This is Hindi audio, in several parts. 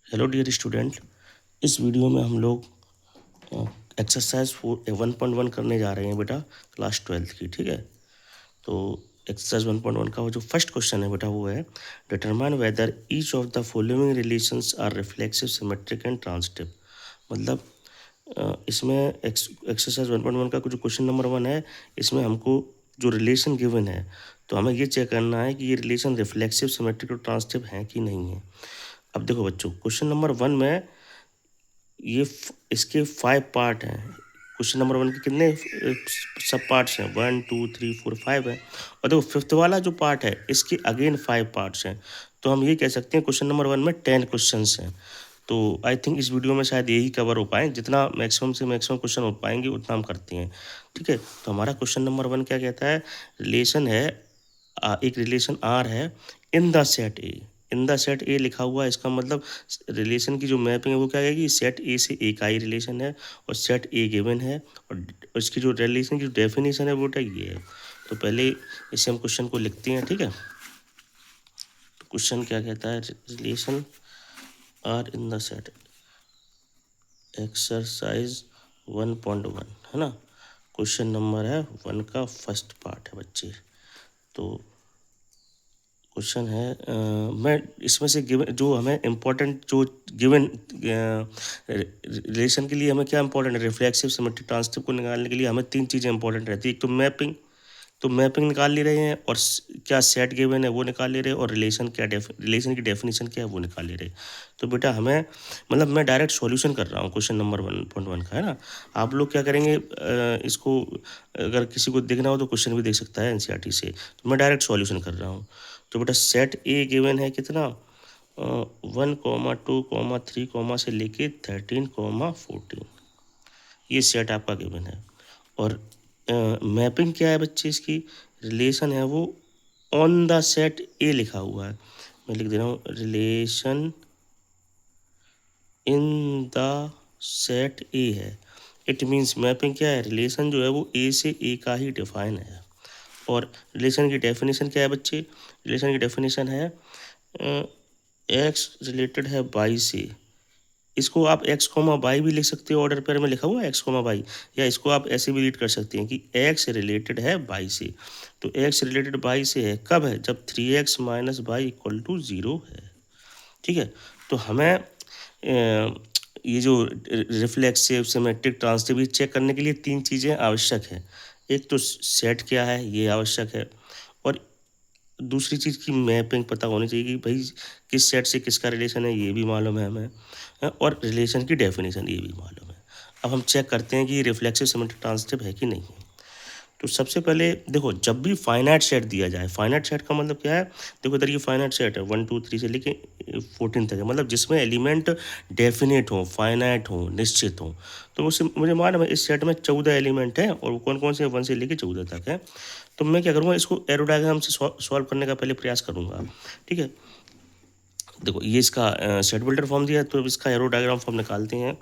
Hello dear student. इस वीडियो में हम लोग एक्सरसाइज 1.1 करने जा रहे हैं बेटा, क्लास 12th की। ठीक है, तो एक्सरसाइज 1.1 का वो जो फर्स्ट क्वेश्चन है बेटा वो है, determine whether each of the following relations are reflexive, symmetric and transitive. मतलब इसमें एक्सरसाइज 1.1 का जो क्वेश्चन नंबर 1 है, इसमें हमको जो रिलेशन गिवन है तो हमें ये चेक करना है कि ये रिलेशन रिफ्लेक्सिव, सिमेट्रिक और ट्रांजिटिव है कि नहीं है। अब देखो बच्चों, क्वेश्चन नंबर 1 में इसके 5 पार्ट हैं। क्वेश्चन नंबर 1 के कितने सब पार्ट्स हैं? 1 2 3 4 5 है। और देखो फिफ्थ वाला जो पार्ट है इसके अगेन 5 पार्ट्स हैं। तो हम ये कह सकते हैं क्वेश्चन नंबर 1 में 10 क्वेश्चंस हैं। तो आई थिंक इस वीडियो में शायद यही कवर हो पाए, जितना मैक्सिमम से मैक्सिमम क्वेश्चन हो पाएंगे उतना हम करते हैं। ठीक है, तो हमारा क्वेश्चन नंबर 1 क्या कहता है? रिलेशन है, एक रिलेशन आर है इन the set A. In the set ए लिखा हुआ है, इसका मतलब रिलेशन की जो मैपिंग है वो क्या कहेगी? सेट ए से ए का ही रिलेशन है और सेट ए गिवन है, और इसकी जो रिलेशन की डेफिनेशन है वो ये है। तो पहले इसे हम क्वेश्चन को लिखते हैं। ठीक है, तो क्वेश्चन क्या कहता है? Relation R in the set, exercise 1.1 है ना। क्वेश्चन नंबर है 1 का फर्स्ट पार्ट है बच्चे। तो क्वेश्चन है, मैं इसमें से गिवन जो हमें इम्पोर्टेंट जो गिवन रिलेशन के लिए हमें क्या इंपॉर्टेंट है? रिफ्लेक्सिव, सिमेट्रिक, ट्रांजिटिव को निकालने के लिए हमें 3 चीज़ें इंपॉर्टेंट रहती है। एक तो मैपिंग, तो मैपिंग निकाल ले रहे हैं, और क्या सेट गिवन है वो निकाल ले रहे हैं, और रिलेशन क्या रिलेशन की डेफिनेशन क्या है वो निकाल ले रहे हैं। तो बेटा हमें मतलब मैं डायरेक्ट सॉल्यूशन कर रहा हूँ क्वेश्चन नंबर 1.1 का, है ना। आप लोग क्या करेंगे, इसको अगर किसी को देखना हो तो क्वेश्चन भी देख सकता है एनसीईआरटी से। तो मैं डायरेक्ट सॉल्यूशन कर रहा हूँ। तो बेटा सेट ए गिवन है कितना? 1, 2, 3 से लेके 13, 14, ये सेट आपका गिवन है। और मैपिंग क्या है बच्चे इसकी? रिलेशन है वो ऑन द सेट ए लिखा हुआ है। मैं लिख दे रहा हूँ, relation in the set A है। इट मीन्स मैपिंग क्या है? रिलेशन जो है वो ए से ए का ही डिफाइन है। और रिलेशन की डेफिनेशन क्या है बच्चे? रिलेशन की डेफिनेशन है एक्स रिलेटेड है वाई से। इसको आप एक्स कोमा वाई भी लिख सकते हो, ऑर्डर पेयर में लिखा हुआ है एक्स कोमा वाई, या इसको आप ऐसे भी रीड कर सकते हैं कि एक्स रिलेटेड है वाई से। तो एक्स रिलेटेड वाई से है कब है? जब 3x minus Y equal to 0 है। ठीक है, तो हमें ये जो रिफ्लेक्सिव, सिमेट्रिक, ट्रांजिटिव चेक करने के लिए 3 चीज़ें आवश्यक हैं। एक तो सेट क्या है ये आवश्यक है, और दूसरी चीज़ की मैपिंग पता होनी चाहिए कि भाई किस सेट से किसका रिलेशन है ये भी मालूम है हमें, और रिलेशन की डेफिनेशन ये भी मालूम है। अब हम चेक करते हैं कि ये रिफ्लेक्सिव, सिमेट्रिक, ट्रांजिटिव है कि नहीं है। तो सबसे पहले देखो, जब भी फाइनाइट सेट दिया जाए, फाइनाइट सेट का मतलब क्या है? देखो इधर ये फाइनाइट सेट है 1 2 3 से लेके 14 तक है, मतलब जिसमें एलिमेंट डेफिनेट हो, फाइनाइट हो, निश्चित हो। तो मुझे मालूम है इस सेट में 14 एलिमेंट हैं, और वो कौन कौन से? 1 से लेके 14 तक है। तो मैं क्या करूँगा, इसको एरो डायग्राम से सॉल्व करने का पहले प्रयास करूँगा। ठीक है, देखो ये इसका सेट बिल्डर फॉर्म दिया है, तो अब इसका एरो डायग्राम फॉर्म निकालते हैं।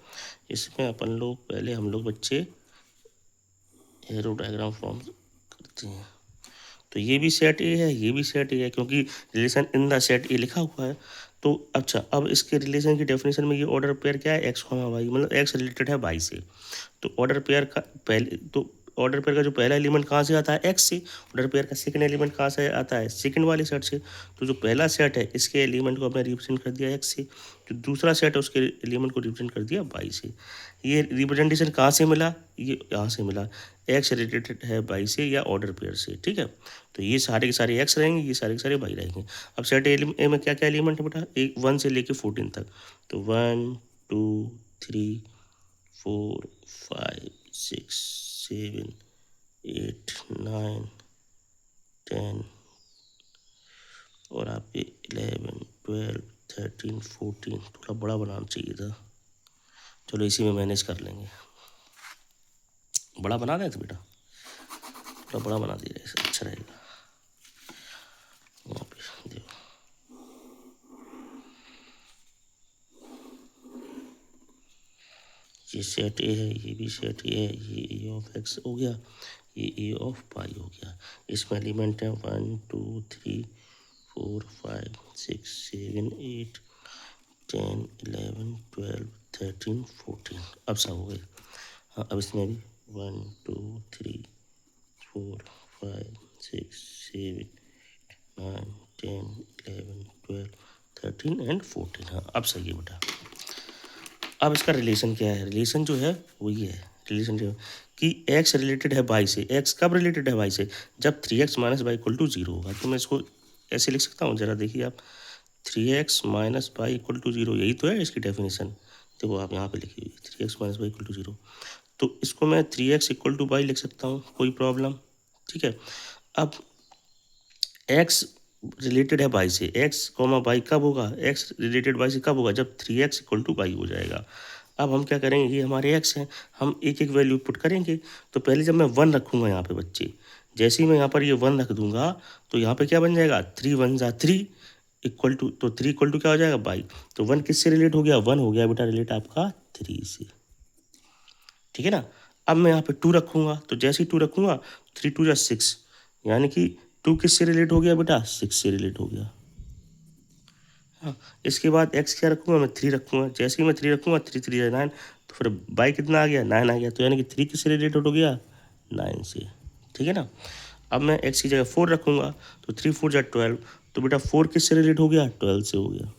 इसमें अपन लोग पहले हम लोग बच्चे एरो डायग्राम फॉर्म करते हैं। तो ये भी सेट ए है, ये भी सेट ए है, क्योंकि रिलेशन इन द सेट ए लिखा हुआ है। तो अच्छा, अब इसके रिलेशन की डेफिनेशन में ये ऑर्डर पेयर क्या है? एक्स कॉमा वाई, मतलब एक्स रिलेटेड है वाई से। तो ऑर्डर पेयर का पहले तो ऑर्डर पेयर का जो पहला एलिमेंट कहाँ से आता है? एक्स से। ऑर्डर पेयर का सेकंड एलिमेंट कहाँ से आता है? सेकंड वाले सेट से। तो जो पहला सेट है इसके एलिमेंट को हमने रिप्रेजेंट कर दिया एक्स से, जो दूसरा सेट है उसके एलिमेंट को रिप्रेजेंट कर दिया वाई से। ये रिप्रेजेंटेशन कहाँ से मिला? ये यहाँ से मिला, एक्स रिलेटेड है वाई से या ऑर्डर पेयर से। ठीक है, तो ये सारे के सारे एक्स रहेंगे, ये सारे के सारे वाई रहेंगे। अब सेट ए में क्या क्या एलिमेंट है बेटा? 1 से लेके 14 तक। तो 1 2 3 4 5 6 7 8 9 10, और आपके 11 12 13 14। थोड़ा बड़ा बनाना चाहिए था, चलो इसी में मैनेज कर लेंगे। बड़ा बना दें तो बेटा, थोड़ा बड़ा बना दीजिए, अच्छा रहेगा। वहाँ पे देखो, ये सेट ए है, ये भी सेट ए है, ये ए ऑफ एक्स हो गया, ये ए ऑफ पाई हो गया। इसमें एलिमेंट है 1 2 3 4 5 6 7 8 10 11 12 13 14। अब सब हो गए। हाँ, अब इसमें भी 1 2 3 4 5 6 7 9 10 11 12 13 एंड 14। हाँ, अब सही है बेटा। अब इसका रिलेशन क्या है? रिलेशन जो है वो ये है, रिलेशन जो है कि x रिलेटेड है y से। x कब रिलेटेड है y से? जब 3x minus Y equal to 0 होगा। तो मैं इसको ऐसे लिख सकता हूँ, जरा देखिए आप, 3x minus Y equal to 0, यही तो है इसकी डेफिनेशन। देखो आप यहाँ पे लिखी हुई 3x minus Y equal to 0, तो इसको मैं 3x इक्वल टू वाई लिख सकता हूँ, कोई प्रॉब्लम? ठीक है। अब x रिलेटेड है y से, x कॉमा वाई कब होगा? x रिलेटेड y से कब होगा? जब 3x इक्वल टू वाई हो जाएगा। अब हम क्या करेंगे, ये हमारे x हैं, हम एक एक वैल्यू पुट करेंगे। तो पहले जब मैं 1 रखूँगा यहाँ पे बच्चे, जैसे ही मैं यहाँ पर ये 1 रख दूंगा तो यहाँ पे क्या बन जाएगा, 3 1 जा 3 इक्वल टू, तो 3 इक्वल टू क्या हो जाएगा, बाई। तो 1 किससे रिलेट हो गया? 1 हो गया बेटा रिलेट आपका 3 से। ठीक है ना। अब मैं यहाँ पे 2 रखूँगा, तो जैसे ही 2 रखूँगा 3 2 जा 6, यानी कि 2 किससे रिलेट हो गया बेटा? 6 से रिलेट हो गया। हाँ, इसके बाद x क्या रखूँगा? मैं 3 रखूँगा। जैसे ही मैं 3 रखूँगा 3 3 जा 9, तो फिर बाई कितना आ गया? 9 आ गया। तो यानी कि 3 किससे रिलेटेड हो गया? 9 से। ठीक है ना। अब मैं x की जगह 4 रखूँगा, तो 3 4 जा 12, तो बेटा 4 किससे रिलेट हो गया? 12 से हो गया।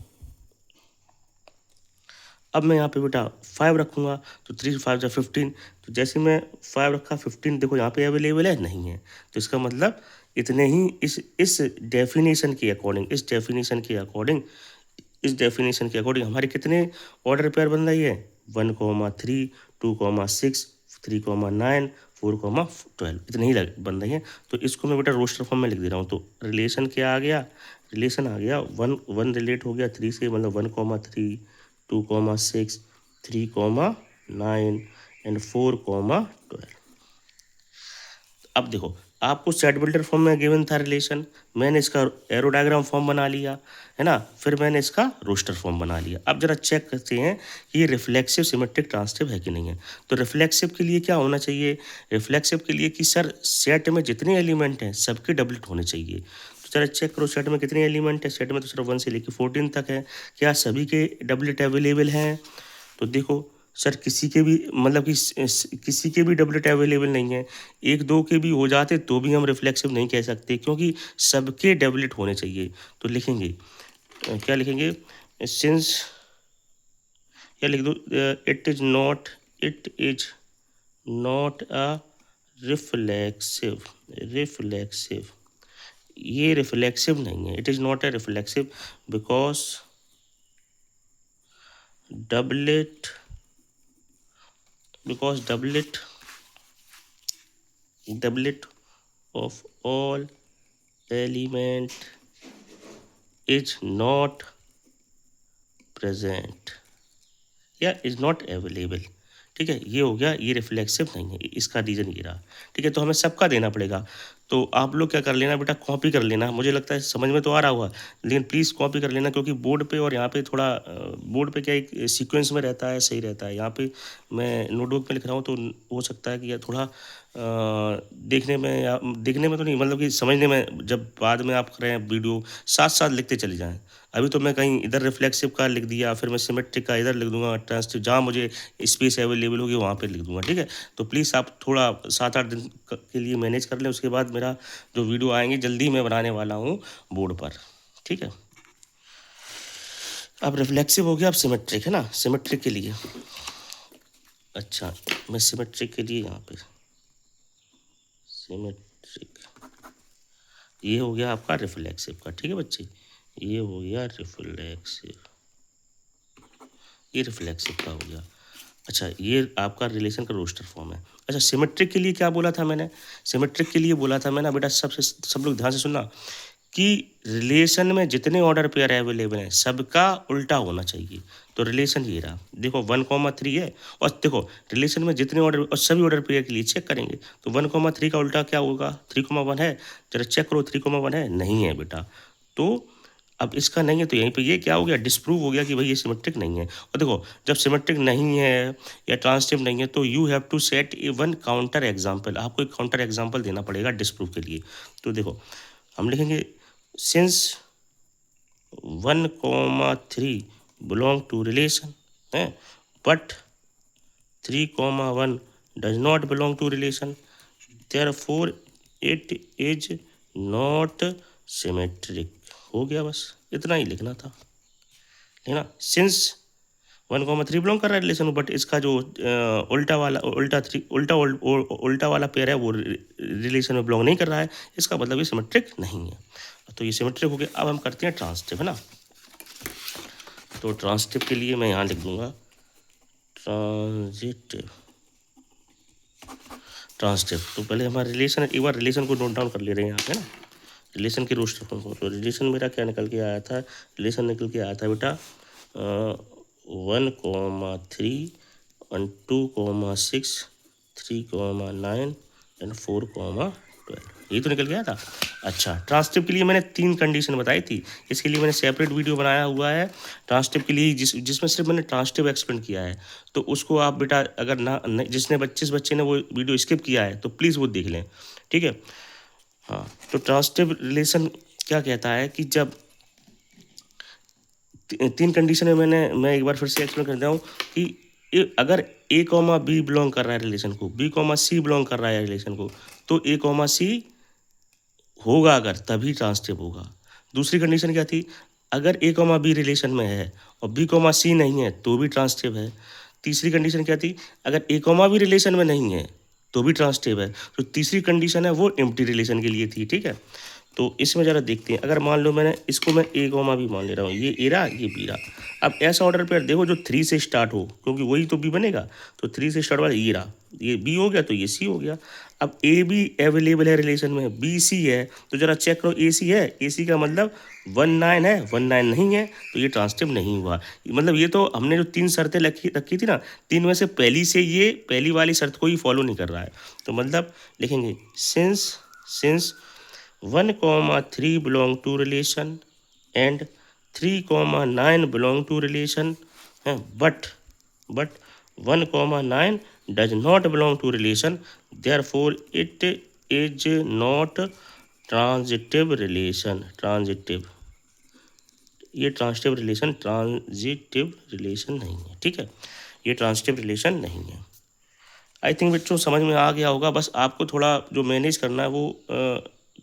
अब मैं यहाँ पे बेटा 5 रखूँगा, तो 3 5 जा 15, तो जैसे मैं 5 रखा 15 देखो यहाँ पे अवेलेबल है, नहीं है। तो इसका मतलब इतने ही इस डेफिनेशन के अकॉर्डिंग, इस डेफिनेशन के अकॉर्डिंग हमारे कितने ऑर्डर पेयर बन रही है? 1,3 2,6 3,9 4,12, इतने ही बन रही है। तो इसको मैं बेटा रोस्टर फॉर्म में लिख दे रहा हूँ। तो रिलेशन क्या आ गया? रिलेशन आ गया 1 रिलेट हो गया 3 से, मतलब 1,3 2,6 3,9 एंड 4,12। अब देखो, आपको सेट बिल्डर फॉर्म में गिवन था रिलेशन, मैंने इसका एरो डायग्राम फॉर्म बना लिया है ना, फिर मैंने इसका रोस्टर फॉर्म बना लिया। अब जरा चेक करते हैं कि ये रिफ्लेक्सिव सिमेट्रिक ट्रांसिटिव है कि नहीं है। तो रिफ्लेक्सिव के लिए क्या होना चाहिए? रिफ्लेक्सिव के लिए कि सर सेट में जितने एलिमेंट हैं सबके डबलेट होने चाहिए। तो जरा चेक करो सेट में कितने एलिमेंट है। सेट में तो सिर्फ 1 से लेकर 14 तक है, क्या सभी के डबलेट अवेलेबल हैं? तो देखो सर, किसी के भी मतलब कि किसी के भी डबलेट अवेलेबल नहीं है, एक दो के भी हो जाते तो भी हम रिफ्लेक्सिव नहीं कह सकते, क्योंकि सबके डबलेट होने चाहिए। तो लिखेंगे क्या लिखेंगे? सिंस, या लिख दो, it is not a reflexive, ये रिफ्लेक्सिव नहीं है। It is not a reflexive because doublet of all element is not present या इज नॉट अवेलेबल। ठीक है, ये हो गया, ये रिफ्लेक्सिव नहीं है, इसका रीज़न ये रहा। ठीक है, तो हमें सबका देना पड़ेगा। तो आप लोग क्या कर लेना बेटा, कॉपी कर लेना। मुझे लगता है समझ में तो आ रहा होगा, लेकिन प्लीज़ कॉपी कर लेना, क्योंकि बोर्ड पे और यहाँ पे थोड़ा बोर्ड पे क्या एक सीक्वेंस में रहता है, सही रहता है। यहाँ पे मैं नोटबुक में लिख रहा हूँ, तो हो सकता है कि यह थोड़ा देखने में, या देखने में तो नहीं, मतलब कि समझने में, जब बाद में आप कर रहे हैं वीडियो, साथ साथ लिखते चले जाएँ। अभी तो मैं कहीं इधर रिफ्लेक्सिव का लिख दिया, फिर मैं सिमेट्रिक का इधर लिख दूंगा, ट्रांसिटिव जहाँ मुझे स्पेस अवेलेबल होगी वहाँ पे लिख दूंगा। ठीक है, तो प्लीज़ आप थोड़ा 7-8 दिन के लिए मैनेज कर लें। उसके बाद मेरा जो वीडियो आएंगे जल्दी मैं बनाने वाला हूँ बोर्ड पर। ठीक है, अब रिफ्लेक्सिव हो गया, अब सिमेट्रिक है ना। सिमेट्रिक के लिए, अच्छा मैं सिमेट्रिक के लिए यहाँ पे सिमेट्रिक, ये हो गया आपका रिफ्लेक्सिव का। ठीक है बच्चे, ये हो गया रिफ्लेक्सिव, ये रिफ्लेक्सिव का हो गया। अच्छा, ये आपका रिलेशन का रोस्टर फॉर्म है। अच्छा, सिमेट्रिक के लिए क्या बोला था मैंने? सिमेट्रिक के लिए बोला था मैंने बेटा, सब लोग ध्यान से सुनना, कि रिलेशन में जितने ऑर्डर पेयर अवेलेबल हैं सबका उल्टा होना चाहिए। तो रिलेशन ये रहा, देखो 1,3 है, और देखो रिलेशन में जितने ऑर्डर, और सभी ऑर्डर पेयर के लिए चेक करेंगे, तो 1,3 का उल्टा क्या होगा? 3,1 है। जरा चेक करो, 3,1 है, नहीं है बेटा। तो अब इसका नहीं है, तो यहीं पे ये क्या हो गया, डिस्प्रूव हो गया कि भाई ये सिमेट्रिक नहीं है। और देखो, जब सिमेट्रिक नहीं है या ट्रांसिटिव नहीं है, तो you have to set a one counter example, आपको एक काउंटर एग्जाम्पल देना पड़ेगा डिस्प्रूव के लिए। तो देखो हम लिखेंगे, सिंस 1,3 belong to relation है, but 3, 1 does not belong to relation, therefore it is not symmetric। हो गया, बस इतना ही लिखना था, है ना। सिंस 1, 3 बिलोंग कर रहा है रिलेशन, बट इसका जो उल्टा वाला उल्टा वाला पेयर है वो रिलेशन में बिलोंग नहीं कर रहा है, इसका मतलब ये सिमेट्रिक नहीं है। तो ये सिमेट्रिक हो गया। अब हम करते हैं ट्रांसिटिव, है ना। तो ट्रांसिटिव के लिए मैं यहाँ लिख दूंगा ट्रांसिटिव। तो पहले हमारा रिलेशन, एक बार रिलेशन को नोट डाउन कर ले रहे हैं यहाँ पे ना, रिलेशन के रोस्टर को। तो रिलेशन मेरा क्या निकल के आया था, रिलेशन निकल के आया था बेटा 1, 3 और 2, 6, 3, 9 एंड 4, 12, यही तो निकल गया था। अच्छा, ट्रांसटिव के लिए मैंने 3 कंडीशन बताई थी, इसके लिए मैंने सेपरेट वीडियो बनाया हुआ है ट्रांसटिव के लिए, जिसमें सिर्फ मैंने ट्रांसटिव एक्सप्लेन किया है। तो उसको आप बेटा अगर जिस बच्चे ने वो वीडियो स्किप किया है तो प्लीज़ वो देख लें, ठीक है। हाँ, तो ट्रांसटिव रिलेशन क्या कहता है कि जब 3 कंडीशन में मैं एक बार फिर से एक्सप्लेन करता हूँ कि अगर A, B बिलोंग कर रहा है रिलेशन को, B, C बिलोंग कर रहा है रिलेशन को, तो A, C होगा अगर, तभी ट्रांसटिव होगा। दूसरी कंडीशन क्या थी, अगर A, B रिलेशन में है और B, C नहीं है तो भी ट्रांसटिव है। तीसरी कंडीशन क्या थी, अगर A, B रिलेशन में नहीं है तो भी ट्रांसटिव है। तो तीसरी कंडीशन है वो एम्प्टी रिलेशन के लिए थी, ठीक है। तो इसमें ज़रा देखते हैं, अगर मान लो मैं A, B मान ले रहा हूँ, ये A रहा, ये B रहा। अब ऐसा ऑर्डर पेयर देखो जो 3 से स्टार्ट हो, क्योंकि वही तो B बनेगा। तो 3 से स्टार्ट वाला ये रहा, ये B हो गया तो ये C हो गया। अब A भी अवेलेबल है रिलेशन में, B C है, तो ज़रा चेक करो A C है, A C का मतलब 1 9 है, 1 9 नहीं है तो ये ट्रांसटिव नहीं हुआ। मतलब ये तो हमने जो 3 शर्तें रखी थी ना, 3 में से पहली वाली शर्त को ही फॉलो नहीं कर रहा है। तो मतलब लिखेंगे since 1, 3 belong to relation and 3, 9 belong to relation, but 1, 9 does not belong to relation, therefore it is not transitive relation। ये ट्रांजिटिव रिलेशन नहीं है, ठीक है, ये ट्रांजिटिव रिलेशन नहीं है। आई थिंक बच्चों समझ में आ गया होगा। बस आपको थोड़ा जो मैनेज करना है वो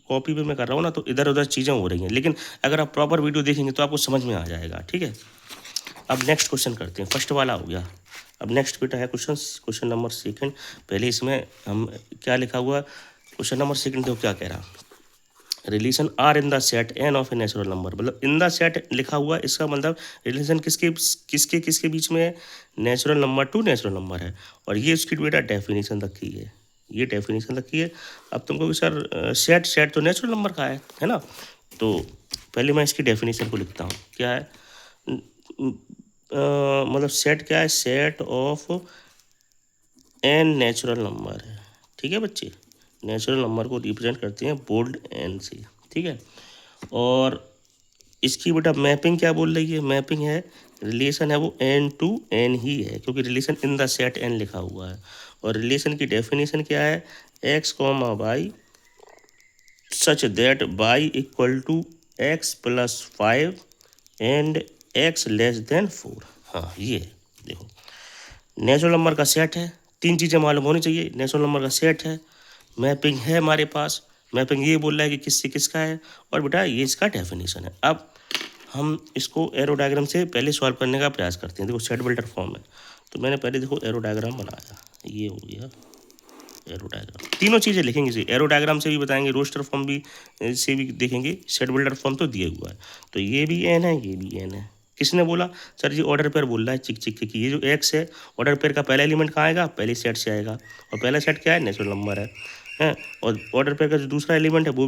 कॉपी पे मैं कर रहा हूँ ना, तो इधर उधर चीज़ें हो रही हैं, लेकिन अगर आप प्रॉपर वीडियो देखेंगे तो आपको समझ में आ जाएगा, ठीक है। अब नेक्स्ट क्वेश्चन करते हैं, फर्स्ट वाला हो गया। अब नेक्स्ट बेटा है क्वेश्चन नंबर 2। पहले इसमें हम क्या लिखा हुआ, क्वेश्चन नंबर 2 देखो क्या कह रहा, relation R in the set N of a natural number. मतलब इन द सेट लिखा हुआ, इसका मतलब रिलेशन किसके बीच में है, natural number two natural number है। और ये उसकी बेटा डेफिनेशन रखी है, ये डेफिनेशन रखी है। अब तुमको सर सेट तो नेचुरल नंबर का है ना। तो पहले मैं इसकी डेफिनेशन को लिखता हूँ, क्या है मतलब सेट क्या है, set of N natural number है, ठीक है बच्चे। नेचुरल नंबर को रिप्रेजेंट करते हैं बोल्ड एन से, ठीक है। और इसकी बेटा मैपिंग क्या बोल रही है, मैपिंग है, रिलेशन है वो एन टू एन ही है, क्योंकि relation in the set N लिखा हुआ है। और रिलेशन की डेफिनेशन क्या है, x, y such that y equal to x+5 and x less than 4। हाँ, ये देखो नेचुरल नंबर का सेट है, 3 चीज़ें मालूम होनी चाहिए। नेचुरल नंबर का सेट है, मैपिंग है हमारे पास, मैपिंग ये बोल रहा है कि किससे किसका है, और बेटा ये इसका डेफिनेशन है। अब हम इसको एरो डायग्राम से पहले सॉल्व करने का प्रयास करते हैं। देखो सेट बिल्डर फॉर्म है, तो मैंने पहले देखो एरो डायग्राम बनाया, ये हो गया एरो डायग्राम। तीनों चीज़ें लिखेंगे इसे, एरो डायग्राम से भी बताएंगे, रोस्टर फॉर्म भी से भी देखेंगे, सेट बिल्डर फॉर्म तो दिया हुआ है। तो ये भी एन है, ये भी एन है। किसने बोला, सर जी ऑर्डर पेयर बोल रहा है चिक की ये जो एक्स है, ऑर्डर पेयर का पहला एलिमेंट कहाँ आएगा, पहले सेट से आएगा, और पहला सेट क्या है, नेचुरल नंबर है। और ऑर्डर पेयर का जो दूसरा एलिमेंट है वो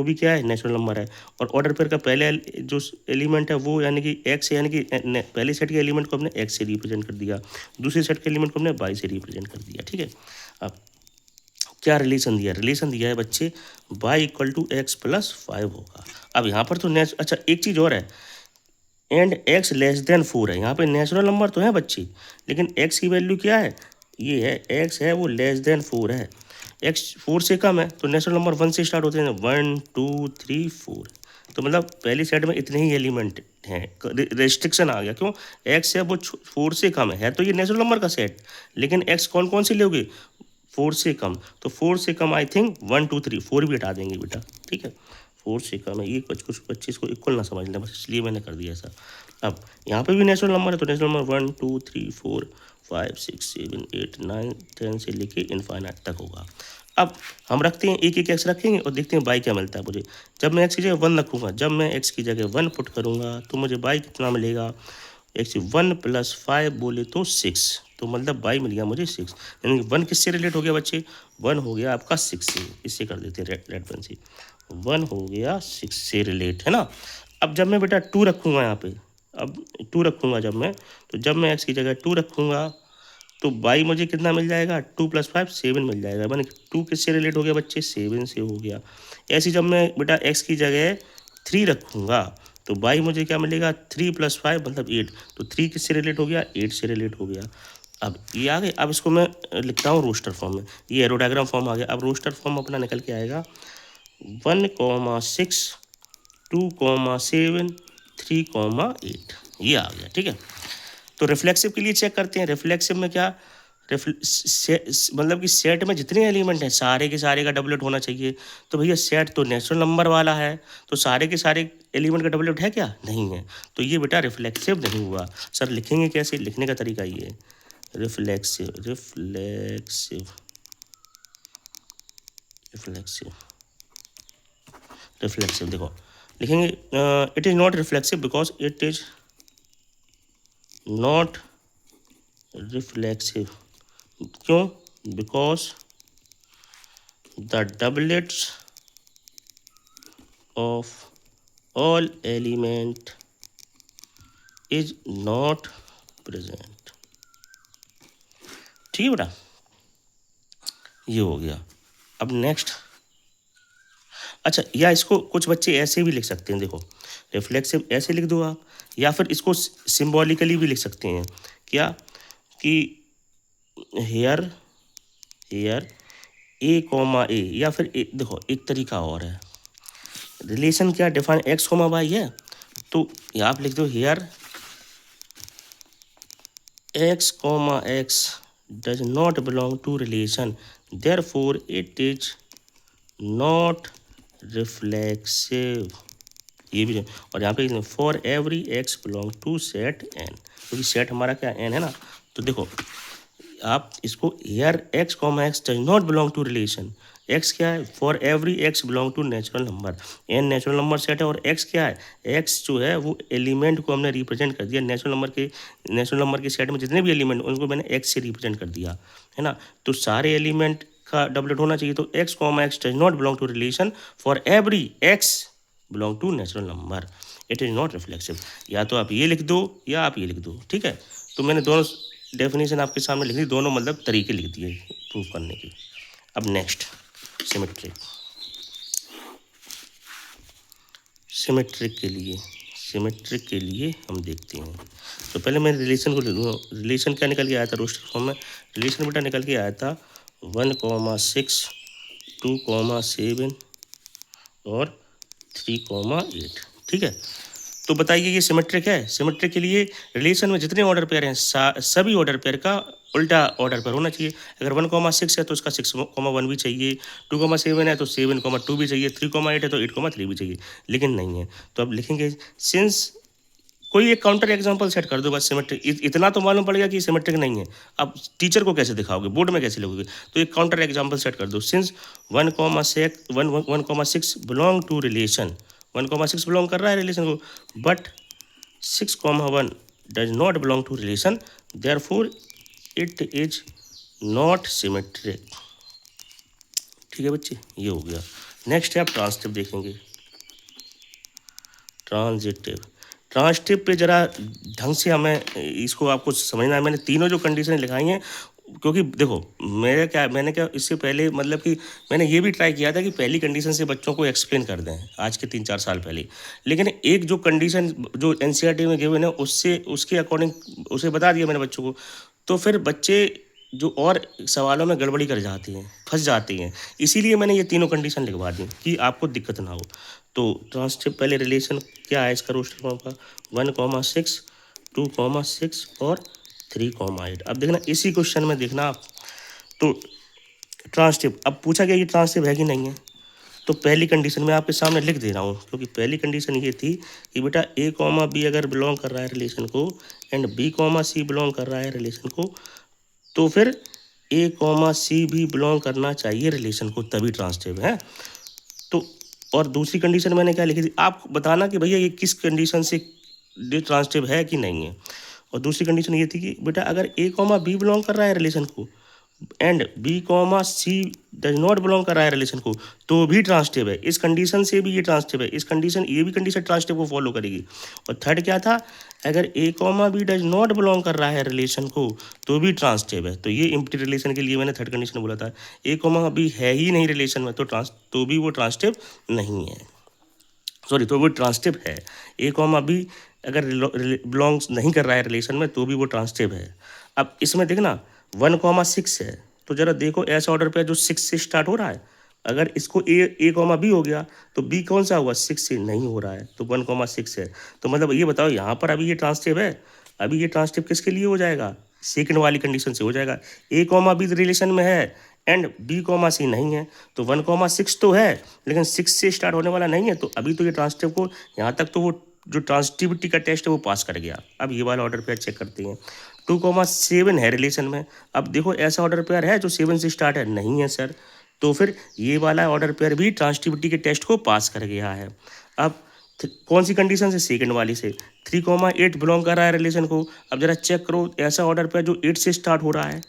भी क्या है, नेचुरल नंबर है। और ऑर्डर पेयर का पहले जो एलिमेंट है वो यानी कि एक्स, यानी कि पहले सेट के एलिमेंट को हमने एक्स से रिप्रेजेंट कर दिया, दूसरे सेट के एलिमेंट को हमने वाई से रिप्रेजेंट कर दिया, ठीक है। अब क्या रिलेशन दिया, रिलेशन दिया है बच्चे y इक्वल टू x+5 होगा। अब यहाँ पर तो अच्छा एक चीज़ और है, एंड x लेस देन 4 है। यहाँ पे नेचुरल नंबर तो है बच्चे, लेकिन x की वैल्यू क्या है, ये है x है वो लेस देन 4 है, x 4 से कम है। तो नेचुरल नंबर 1 से स्टार्ट होते हैं, 1 2 3 4, तो मतलब पहली सेट में इतने ही एलिमेंट हैं, रेस्ट्रिक्शन आ गया। क्यों? एक्स है वो 4 से कम है तो ये नेचुरल नंबर का सेट, लेकिन एक्स कौन कौन सी लोगे? 4 से कम। तो 4 से कम आई थिंक 1 2 3, 4 भी हटा देंगे बेटा, ठीक है। 4 से कम है, ये कुछ बच्चे इसको इक्वल ना समझ लें, बस इसलिए मैंने कर दिया ऐसा। अब यहाँ पे भी नेचुरल नंबर है, तो नेचुरल नंबर 1 2 3 4 5 6 7 8 9 10 से लेके इनफाइनाइट तक होगा। अब हम रखते हैं एक एक एक्स रखेंगे और देखते हैं बाई क्या मिलता है मुझे। जब मैं एक्स की जगह 1 रखूँगा, जब मैं एक्स की जगह 1 पुट करूँगा तो मुझे बाई कितना मिलेगा? एक्स 1 + 5 बोले तो 6, तो मतलब बाई मिल गया मुझे 6। यानी कि 1 किससे रिलेट हो गया बच्चे? 1 हो गया आपका 6 से। इससे कर देते हैं रेड पेन से। 1 हो गया 6 से रिलेट, है ना। अब जब मैं बेटा 2 रखूँगा यहाँ पे, अब 2 रखूँगा जब मैं, तो जब मैं एक्स की जगह 2 रखूँगा तो बाई मुझे कितना मिल जाएगा? 2 + 5 7 मिल जाएगा। मैंने 2 किससे रिलेट हो गया बच्चे? 7 से हो गया। ऐसे जब मैं बेटा एक्स की जगह 3 रखूँगा तो बाई मुझे क्या मिलेगा? 3 + 5 मतलब 8। तो 3 किससे रिलेट हो गया? 8 से रिलेट हो गया। अब ये आ गए। अब इसको मैं लिखता हूँ रोस्टर फॉर्म में, ये एरो डायग्राम फॉर्म आ गया। अब रोस्टर फॉर्म अपना निकल के आएगा 1, 6 2, 7 3, 8, ये आ गया, ठीक है। तो रिफ्लेक्सिव के लिए चेक करते हैं। रिफ्लेक्सिव में क्या? मतलब कि सेट में जितने एलिमेंट हैं सारे के सारे का डबलेट होना चाहिए। तो भैया सेट तो नेचुरल नंबर वाला है, तो सारे के सारे एलिमेंट का डबलेट है क्या? नहीं है। तो ये बेटा रिफ्लेक्सिव नहीं हुआ। सर लिखेंगे कैसे? लिखने का तरीका ये है, रिफ्लेक्सिव रिफ्लेक्सिव रिफ्लेक्सिव रिफ्लेक्सिव। देखो लिखेंगे it is not reflexive because it is not reflexive. क्यों? Because the doublets of all element is not present. ठीक है बेटा, ये हो गया। अब नेक्स्ट, अच्छा, या इसको कुछ बच्चे ऐसे भी लिख सकते हैं। देखो रिफ्लेक्सिव ऐसे लिख दो आप, या फिर इसको सिम्बॉलिकली भी लिख सकते हैं। क्या? कि हेयर हेयर ए कॉमा ए, या फिर देखो एक तरीका और है। रिलेशन क्या डिफाइन एक्स कॉमा वाई है, तो यहाँ आप लिख दो here x comma x does not belong to relation, therefore it is not reflexive. ये भी, और यहाँ पे for every x belong to set N, क्योंकि सेट हमारा क्या एन है ना। तो देखो आप इसको here x comma x does not belong to relation, x क्या है? For every x belong to natural number, N natural number set है, और एक्स क्या है? एक्स जो है वो एलिमेंट को हमने रिप्रेजेंट कर दिया नेचुरल नंबर के सेट में जितने भी एलिमेंट उनको मैंने एक्स से रिप्रेजेंट कर दिया, है ना। तो सारे एलिमेंट का डबलेट होना चाहिए। तो x comma x does not belong to relation for every x belong to natural number, it is not reflexive. या तो आप ये लिख दो या आप ये लिख दो, ठीक है। तो मैंने दोनों डेफिनेशन आपके सामने लिख दी, दोनों मतलब तरीके लिख दिए प्रूव करने के। अब नेक्स्ट सिमेट्रिक के लिए हम देखते हैं। तो पहले मैं रिलेशन को लिख दूँ। रिलेशन क्या निकल के आया था रोस्टर फॉर्म में? रिलेशन बेटा निकल के आया था 1, 6 2, 7 और 3, 8, ठीक है। तो बताइए ये सिमेट्रिक है? सिमेट्रिक के लिए रिलेशन में जितने ऑर्डर पेयर हैं सभी ऑर्डर पेयर का उल्टा ऑर्डर पेयर होना चाहिए। अगर 1, 6 है तो उसका 6, 1 भी चाहिए, 2, 7 है तो 7, 2 भी चाहिए, 3, 8 है तो 8, 3 भी चाहिए, लेकिन नहीं है। तो अब लिखेंगे सिंस, कोई एक काउंटर एग्जांपल सेट कर दो बस। सिमेट्रिक इतना तो मालूम पड़ेगा कि सिमेट्रिक नहीं है। अब टीचर को कैसे दिखाओगे, बोर्ड में कैसे लिखोगे? तो एक काउंटर एग्जांपल सेट कर दो। Since 1, 6 belong to relation, 1, 6 belong कर रहा है रिलेशन को, but 6, 1 does not belong to relation, therefore it is not symmetric. ठीक है बच्चे, ये हो गया। नेक्स्ट है आप ट्रांसिटिव देखेंगे। ट्रांसिटिव पे ज़रा ढंग से हमें इसको आपको समझना है। मैंने तीनों जो कंडीशन लिखाई हैं, क्योंकि देखो मैंने क्या इससे पहले मतलब कि मैंने ये भी ट्राई किया था कि पहली कंडीशन से बच्चों को एक्सप्लेन कर दें आज के 3-4 साल पहले, लेकिन एक जो कंडीशन जो एनसीईआरटी में गिवन है उसके अकॉर्डिंग उसे बता दिया मैंने बच्चों को, तो फिर बच्चे जो और सवालों में गड़बड़ी कर जाते हैं, फंस जाते हैं। इसीलिए मैंने ये तीनों कंडीशन लिखवा दी कि आपको दिक्कत ना हो। तो ट्रांसटिव पहले रिलेशन क्या है इसका रोस्टर फॉर्म का, 1,6, 2,6 और 3,8। अब देखना इसी क्वेश्चन में देखना आप, तो ट्रांसटिव अब पूछा गया ये ट्रांसटिव है कि नहीं है। तो पहली कंडीशन मैं आपके सामने लिख दे रहा हूँ, क्योंकि पहली कंडीशन ये थी कि बेटा ए कॉमा बी अगर बिलोंग कर रहा है रिलेशन को and b comma c belong कर रहा है रिलेशन को, तो फिर ए कॉमा सी भी बिलोंग करना चाहिए रिलेशन को, तभी ट्रांसटिव है। तो और दूसरी कंडीशन मैंने क्या लिखी थी, आप बताना कि भैया ये किस कंडीशन से ये ट्रांसटिव है कि नहीं है। और दूसरी कंडीशन ये थी कि बेटा अगर ए कॉमा बी बिलोंग कर रहा है रिलेशन को and b comma c does not belong कर रहा है रिलेशन को, तो भी ट्रांसटिव है। इस कंडीशन से भी ये ट्रांसटिव है, इस कंडीशन ये भी कंडीशन ट्रांसटिव को फॉलो करेगी। और थर्ड क्या था, अगर A comma B does not belong कर रहा है रिलेशन को, तो भी ट्रांसटिव है। तो ये एम्प्टी रिलेशन के लिए मैंने थर्ड कंडीशन बोला था, ए कॉमा बी है ही नहीं रिलेशन में, तो भी वो ट्रांसटिव नहीं है, सॉरी तो वो ट्रांसटिव है। ए कॉमा बी अगर बिलोंग्स नहीं कर रहा है रिलेशन में, तो भी वो ट्रांसटिव है। अब इसमें देखना 1,6 है, तो जरा देखो ऐसा ऑर्डर पे जो 6 से स्टार्ट हो रहा है, अगर इसको ए कॉमा बी हो गया तो बी कौन सा हुआ, 6 से नहीं हो रहा है, तो 1,6 है। तो मतलब ये बताओ यहाँ पर अभी ये ट्रांसटिव है, अभी ये ट्रांसटिव किसके लिए हो जाएगा, सेकंड वाली कंडीशन से हो जाएगा। ए कॉमा बी रिलेशन में है एंड बी कॉमा सी नहीं है, तो 1,6 तो है लेकिन 6 से स्टार्ट होने वाला नहीं है, तो अभी तो ये ट्रांसटिव को यहाँ तक तो वो जो ट्रांसटिविटी का टेस्ट है वो पास कर गया। अब ये वाला ऑर्डर पेयर चेक करते हैं, 2,7 है रिलेशन में। अब देखो ऐसा ऑर्डर पेयर है जो 7 से स्टार्ट है, नहीं है सर, तो फिर ये वाला ऑर्डर पेयर भी ट्रांसटिविटी के टेस्ट को पास कर गया है। अब कौन सी कंडीशन से, सेकंड वाली से, 3,8 बिलोंग कर रहा है रिलेशन को। अब जरा चेक करो ऐसा ऑर्डर पेयर जो 8 से स्टार्ट हो रहा है,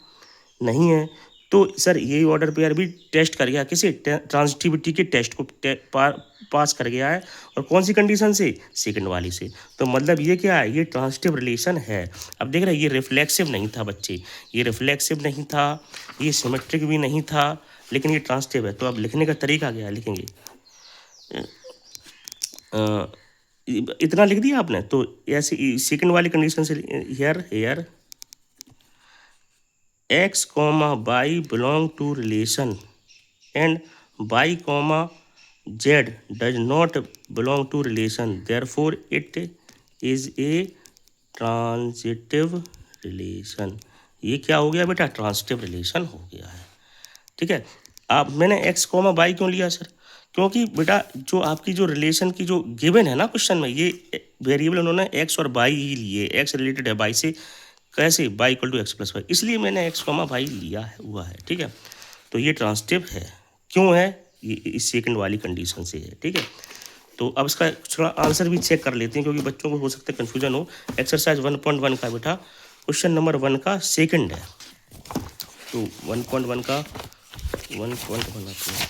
नहीं है, तो सर ये ऑर्डर पेयर भी टेस्ट कर गया किसी ट्रांसटिविटी के टेस्ट को पास कर गया है। और कौन सी कंडीशन से, सेकंड वाली से। तो मतलब ये क्या है, ये ट्रांसटिव रिलेशन है। अब देख रहे हैं ये रिफ्लेक्सिव नहीं था बच्चे, ये रिफ्लेक्सिव नहीं था, ये सिमेट्रिक भी नहीं था, लेकिन ये ट्रांसटिव है। तो अब लिखने का तरीका क्या है, लिखेंगे इतना लिख दिया आपने, तो ऐसे सेकंड वाली कंडीशन से hair x comma y belong to relation and y comma z does not belong to relation, therefore it is a transitive relation। ये क्या हो गया बेटा, ट्रांसिटिव रिलेशन हो गया है। ठीक है, आप मैंने x कॉमा y क्यों लिया सर, क्योंकि बेटा जो आपकी जो रिलेशन की जो गिवन है ना क्वेश्चन में, ये वेरिएबल उन्होंने x और y ही लिए, x रिलेटेड है y से, कैसे, y equal to x plus y, इसलिए मैंने x कॉमा वाई लिया है हुआ है। ठीक है, तो ये ट्रांसटिव है, क्यों है, ये इस सेकंड वाली कंडीशन से है। ठीक है, तो अब इसका थोड़ा आंसर भी चेक कर लेते हैं, क्योंकि बच्चों को हो सकता है कन्फ्यूजन हो। एक्सरसाइज 1.1 का बेटा क्वेश्चन नंबर 1 का सेकंड है, तो 1.1 का 1.1 आते हैं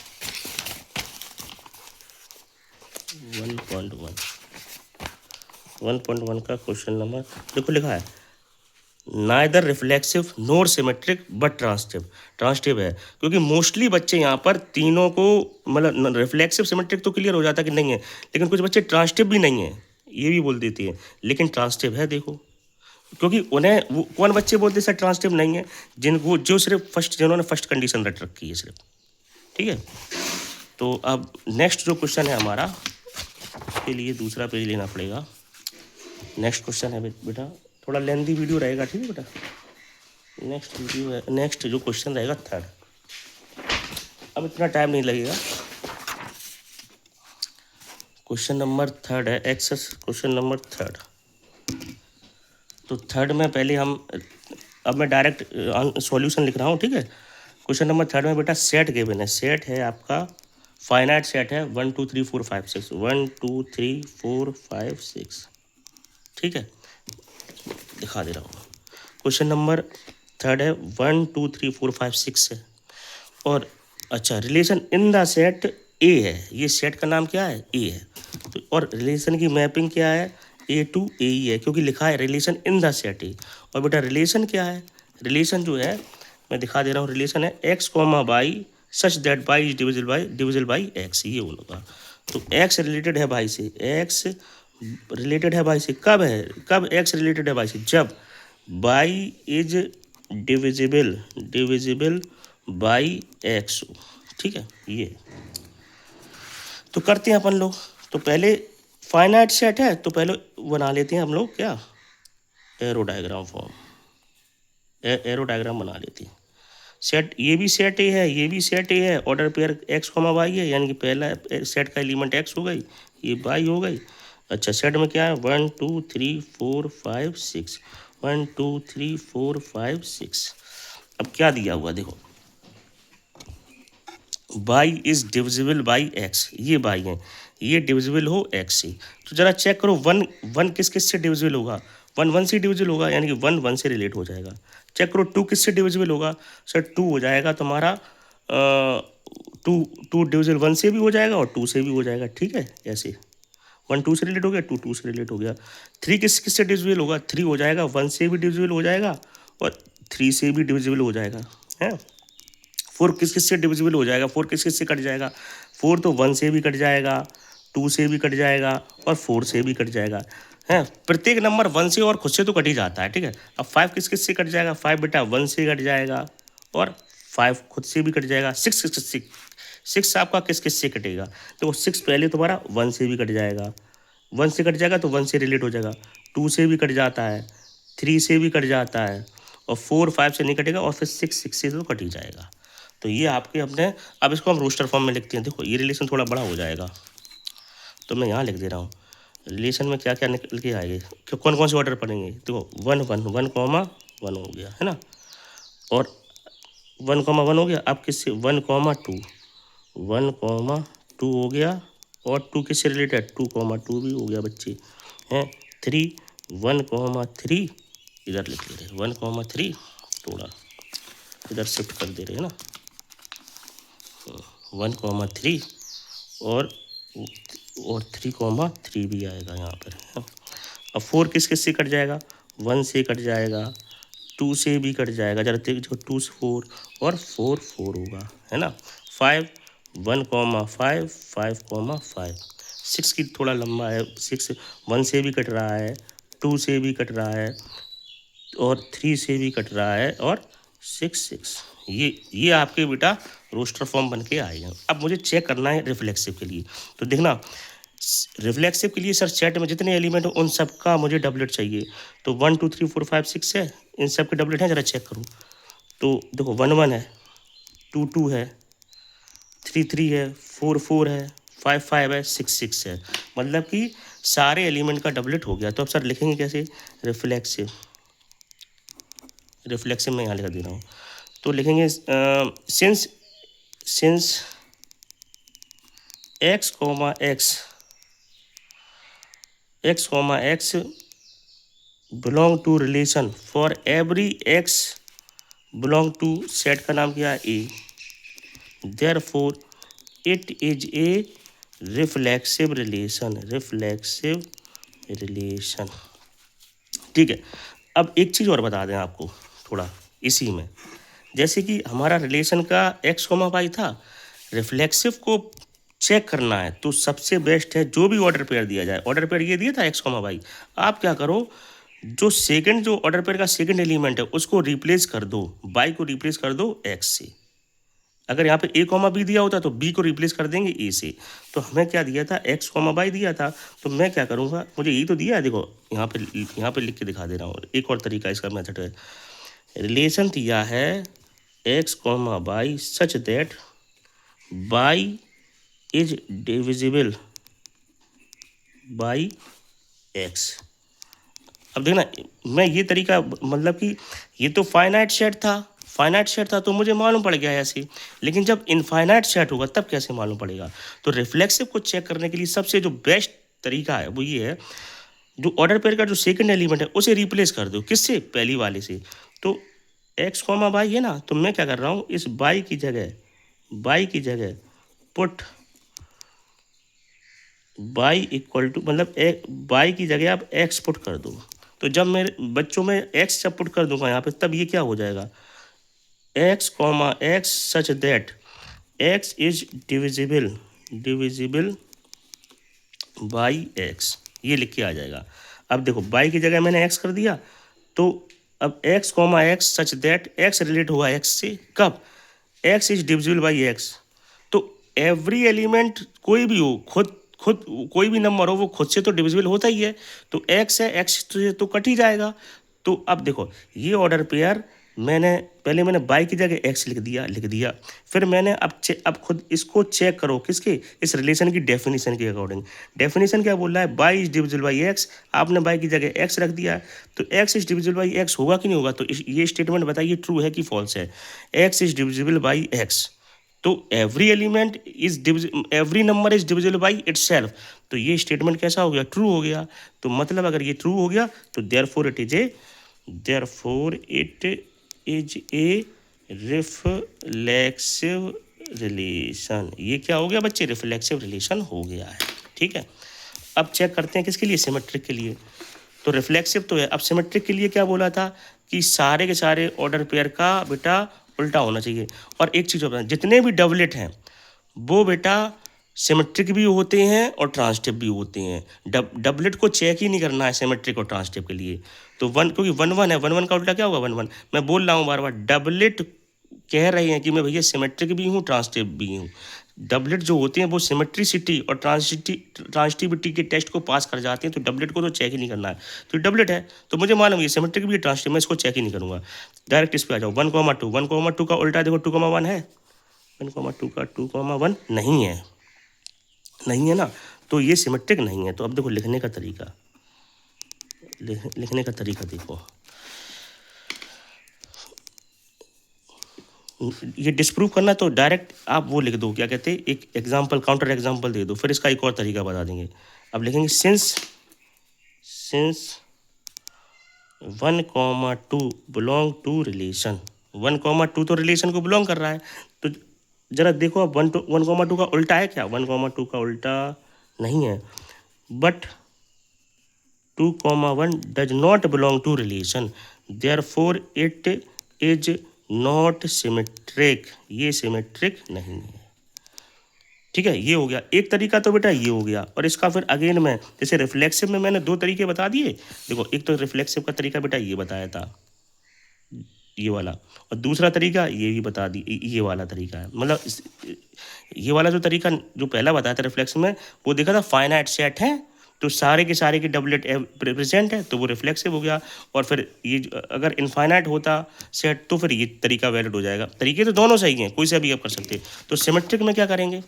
1.1 का क्वेश्चन नंबर देखो लिखा है, neither reflexive NOR symmetric but transitive. Transitive है क्योंकि मोस्टली बच्चे यहाँ पर तीनों को, मतलब रिफ्लेक्सिव सिमेट्रिक तो क्लियर हो जाता कि नहीं है, लेकिन कुछ बच्चे ट्रांसटिव भी नहीं है ये भी बोल देती है, लेकिन ट्रांसटिव है। देखो क्योंकि उन्हें वो कौन बच्चे बोलते सर ट्रांसटिव नहीं है, जिनको जो सिर्फ जिन्होंने फर्स्ट कंडीशन रट रखी है सिर्फ। ठीक है, तो अब नेक्स्ट जो क्वेश्चन है हमारा, उसके लिए दूसरा पेज लेना पड़ेगा। नेक्स्ट क्वेश्चन है बेटा, थोड़ा लेंथी वीडियो रहेगा, ठीक है बेटा। नेक्स्ट वीडियो है, नेक्स्ट जो क्वेश्चन रहेगा थर्ड, अब इतना टाइम नहीं लगेगा। क्वेश्चन नंबर थर्ड है, एक्सेस क्वेश्चन नंबर थर्ड। तो थर्ड में पहले हम, अब मैं डायरेक्ट सॉल्यूशन लिख रहा हूँ। ठीक है, क्वेश्चन नंबर थर्ड में बेटा सेट गिवन है, सेट है आपका फाइनाइट सेट है 1 2 3 4 5 6, 1 2 3 4 5 6। ठीक है, दिखा दे रहा हूँ। क्वेश्चन नंबर थर्ड है 1 2 3 4 5 6 है, और अच्छा relation in the set A है, ये सेट का नाम क्या है, ए है। तो और रिलेशन की मैपिंग क्या है, ए टू ए ही है, क्योंकि लिखा है रिलेशन इन द सेट ए। और बेटा रिलेशन क्या है, रिलेशन जो है मैं दिखा दे रहा हूँ, रिलेशन है x comma y such that y is divisible by x, ये होगा। तो एक्स रिलेटेड है वाई से, एक्स रिलेटेड है वाई से, कब है, कब एक्स रिलेटेड है वाई से, जब y is divisible by x. ठीक है, ये तो करते हैं अपन लोग, तो पहले फाइनाइट सेट है तो पहले बना लेते हैं हम लोग क्या, arrow diagram form, arrow diagram बना लेते हैं। सेट ये भी सेट ए है, ये भी सेट ए है, order pair x comma y है, यानी कि पहला सेट का एलिमेंट एक्स हो गई, ये वाई हो गई। अच्छा सेट में क्या है, 1 2 3 4 5 6, 1 2 3 4 5 6। अब क्या दिया हुआ देखो, by is divisible by x, ये बाई है, ये डिविजिबल हो एक्स से। तो जरा चेक करो वन वन किस किस से डिविजिबल होगा, वन वन से डिविजिबल होगा, यानी कि वन वन से रिलेट हो जाएगा। चेक करो टू किस से डिविजिबल होगा, सर टू हो जाएगा तुम्हारा, टू टू डिविजिबल वन से भी हो जाएगा और टू से भी हो जाएगा, ठीक है। ऐसे वन टू से रिलेट हो गया, टू टू से रिलेट हो गया। थ्री किस किस से डिविजिबल होगा, थ्री हो जाएगा वन से भी डिविजिबल हो जाएगा और थ्री से भी डिविजिबल हो जाएगा, है। फोर किस किस से डिविजिबल हो जाएगा, फोर किस किस से कट जाएगा, फोर तो वन से भी कट जाएगा, टू से भी कट जाएगा और फोर से भी कट जाएगा, है। प्रत्येक नंबर वन से और खुद से तो कट ही जाता है, ठीक है। अब फाइव किस किस से कट जाएगा, फाइव बेटा वन से कट जाएगा और फाइव खुद से भी कट जाएगा। सिक्स सिक्स सिक्स सिक्स आपका किस किस से कटेगा, तो सिक्स पहले तुम्हारा वन से भी कट जाएगा, वन से कट जाएगा तो वन से रिलेट हो जाएगा, टू से भी कट जाता है, थ्री से भी कट जाता है और फोर फाइव से नहीं कटेगा और फिर सिक्स सिक्स से तो कट ही जाएगा। तो ये आपके अपने, अब इसको हम रोस्टर फॉर्म में लिखते हैं। देखो ये रिलेशन थोड़ा बड़ा हो जाएगा तो मैं यहाँ लिख दे रहा हूँ, रिलेशन में क्या क्या निकल के आएंगे, कौन कौन से ऑर्डर पड़ेंगे। देखो one one one comma one हो गया, है ना, और वन कॉमा वन हो गया। अब किससे, one comma two, one comma two हो गया और टू किससे रिलेटेड, टू कॉमा टू भी हो गया बच्चे, हैं। थ्री, वन कॉमा थ्री इधर लिख ले रहे, वन कॉमा थ्री थोड़ा इधर शिफ्ट कर दे रहे हैं ना, वन कॉमा थ्री और थ्री कॉमा थ्री भी आएगा यहाँ पर, है। अब फोर किस किस से कट जाएगा, वन से कट जाएगा, टू से भी कट जाएगा, जरा देखो टू से फोर और फोर फोर होगा, है ना। Five, one comma five, five comma five. Six की थोड़ा लंबा है, सिक्स वन से भी कट रहा है, टू से भी कट रहा है और थ्री से भी कट रहा है और सिक्स सिक्स। ये आपके बेटा रोस्टर फॉर्म बन के आएगा। अब मुझे चेक करना है रिफ्लेक्सिव के लिए, तो देखना रिफ्लेक्सिव के लिए सर सेट में जितने एलिमेंट हो उन सब का मुझे डबलेट चाहिए। तो one two three four five six है, इन सब के डबलेट हैं, जरा चेक करूँ। तो देखो वन वन है, टू टू है, थ्री थ्री है, फोर फोर है, फाइव फाइव है, सिक्स सिक्स है, मतलब कि सारे एलिमेंट का डबलेट हो गया। तो अब सर लिखेंगे कैसे, रिफ्लेक्सिव, रिफ्लेक्सिव में यहाँ लिखा दे रहा हूँ। तो लिखेंगे since x comma x, x comma x belong to relation for every x belong to, set का नाम क्या है A, therefore it is a reflexive relation, reflexive relation, ठीक है। अब एक चीज़ और बता दें आपको थोड़ा इसी में, जैसे कि हमारा रिलेशन का एक्स कॉमा वाई था, रिफ्लेक्सिव को चेक करना है तो सबसे बेस्ट है जो भी ऑर्डर पेयर दिया जाए। ऑर्डर पेयर ये दिया था एक्स कॉमा वाई, आप क्या करो, जो ऑर्डर पेयर का सेकंड एलिमेंट है उसको रिप्लेस कर दो, वाई को रिप्लेस कर दो एक्स से। अगर यहाँ पे ए कॉमा बी दिया होता तो बी को रिप्लेस कर देंगे ए से। तो हमें क्या दिया था, एक्स कॉमा वाई दिया था, तो मैं क्या करूँगा, मुझे ये तो दिया है, देखो यहाँ पे लिख के दिखा दे रहा हूँ। एक और तरीका इसका मेथड है, रिलेशन दिया है x comma y such that y is divisible by x. अब देखना, मैं ये तरीका, मतलब कि ये तो फाइनाइट सेट था, फाइनाइट सेट था तो मुझे मालूम पड़ गया ऐसे, लेकिन जब इनफाइनाइट सेट होगा तब कैसे मालूम पड़ेगा। तो रिफ्लेक्सिव को चेक करने के लिए सबसे जो बेस्ट तरीका है वो ये है, जो ऑर्डर पेयर का जो सेकंड एलिमेंट है उसे रिप्लेस कर दो, किससे, पहली वाले से। तो एक्स कॉमा वाई है ना, तो मैं क्या कर रहा हूँ, इस वाई की जगह पुट वाई इक्वल टू, मतलब वाई की जगह आप एक्स पुट कर दो। तो जब मेरे बच्चों में एक्स जब पुट कर दूंगा यहाँ पे, तब ये क्या हो जाएगा, x comma x such that x is divisible by x, ये लिख के आ जाएगा। अब देखो वाई की जगह मैंने एक्स कर दिया, तो अब x comma x such that x relate हुआ एक्स से, कब, x is divisible by x. तो एवरी एलिमेंट कोई भी हो, खुद कोई भी नंबर हो वो खुद से तो डिविजिबल होता ही है, तो एक्स है, एक्स तो कट ही जाएगा। तो अब देखो ये ऑर्डर पेयर मैंने बाई की जगह एक्स लिख दिया। फिर मैंने अब खुद इसको चेक करो किसके, इस रिलेशन की डेफिनेशन के अकॉर्डिंग। डेफिनेशन क्या बोल रहा है, by is divisible by x, आपने बाई की जगह एक्स रख दिया, तो x is divisible by x होगा कि नहीं होगा। तो ये स्टेटमेंट बताइए ट्रू है कि फॉल्स है, x is divisible by x. तो every number is divisible by itself. तो ये स्टेटमेंट कैसा हो गया, ट्रू हो गया। तो मतलब अगर ये ट्रू हो गया तो therefore it is a reflexive relation. ये क्या हो गया बच्चे, रिफ्लेक्सिव रिलेशन हो गया है। ठीक है, अब चेक करते हैं किसके लिए, सिमेट्रिक के लिए। तो रिफ्लेक्सिव तो है, अब सिमेट्रिक के लिए क्या बोला था कि सारे के सारे ऑर्डर पेयर का बेटा उल्टा होना चाहिए। और एक चीज़ और, जितने भी डबलेट हैं वो बेटा सिमेट्रिक भी होते हैं और ट्रांसटिव भी होते हैं। डबलेट को चेक ही नहीं करना है सिमेट्रिक और ट्रांसटिव के लिए। तो वन, क्योंकि वन वन है, वन वन का उल्टा क्या होगा, वन वन। मैं बोल रहा हूँ बार बार, डबलेट कह रहे हैं कि मैं भैया सिमेट्रिक भी हूँ ट्रांसटिव भी हूँ। डबलेट जो होते हैं वो सिमेट्रिसिटी और ट्रांसटिविटी के टेस्ट को पास कर जाते हैं, तो डबलेट को तो चेक ही नहीं करना है। तो डबलेट है तो मुझे मालूम है सिमेट्रिक भी है ट्रांसटिव, मैं इसको चेक ही नहीं करूँगा। डायरेक्ट इस पर आ जाओ, 1,2 1,2 का उल्टा देखो 2,1 है, 1,2 का 2,1 नहीं है ना, तो ये सिमेट्रिक नहीं है। तो अब देखो लिखने का तरीका, लिखने का तरीका देखो, ये डिस्प्रूव करना तो डायरेक्ट आप वो लिख दो, क्या कहते हैं, एक एग्जांपल काउंटर एग्जांपल दे दो, फिर इसका एक और तरीका बता देंगे। अब लिखेंगे सिंस 1,2 बिलोंग टू रिलेशन, 1,2 तो रिलेशन को बिलोंग कर रहा है। तो जरा देखो अब 1,2 का उल्टा है क्या, 1,2 का उल्टा नहीं है, but 2,1 does not belong to relation, therefore it is not symmetric, ये सिमेट्रिक नहीं है। ठीक है, ये हो गया एक तरीका, तो बेटा ये हो गया। और इसका फिर अगेन मैं जैसे रिफ्लेक्सिव में मैंने 2 तरीके बता दिए। देखो एक तो रिफ्लेक्सिव का तरीका बेटा ये बताया था, ये वाला, और दूसरा तरीका ये भी बता दी, ये वाला तरीका है। मतलब ये वाला जो तरीका जो पहला बताया था रिफ्लेक्सिव में, वो देखा था फाइनाइट सेट है तो सारे के सारे की डबलेट प्रेजेंट है तो वो रिफ्लेक्सिव हो गया। और फिर ये अगर इनफाइनाइट होता सेट तो फिर ये तरीका वैलिड हो जाएगा। तरीके तो दोनों सही हैं, कोई सा भी आप कर सकते हैं। तो सिमेट्रिक में क्या करेंगे,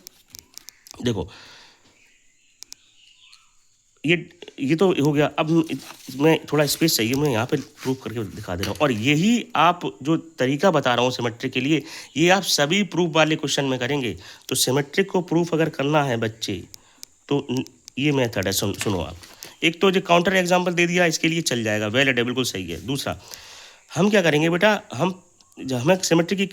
देखो ये तो हो गया। अब मैं थोड़ा स्पेस चाहिए, मैं यहाँ पे प्रूफ करके दिखा दे रहा हूँ। और यही आप जो तरीका बता रहा हूँ सिमेट्रिक के लिए, ये आप सभी प्रूफ वाले क्वेश्चन में करेंगे। तो सिमेट्रिक को प्रूफ अगर करना है बच्चे तो ये मेथड है, सुनो आप। एक तो जो काउंटर एग्जाम्पल दे दिया इसके लिए चल जाएगा, वैलिड है, बिल्कुल सही है। दूसरा हम क्या करेंगे बेटा, हमें सिमेट्री की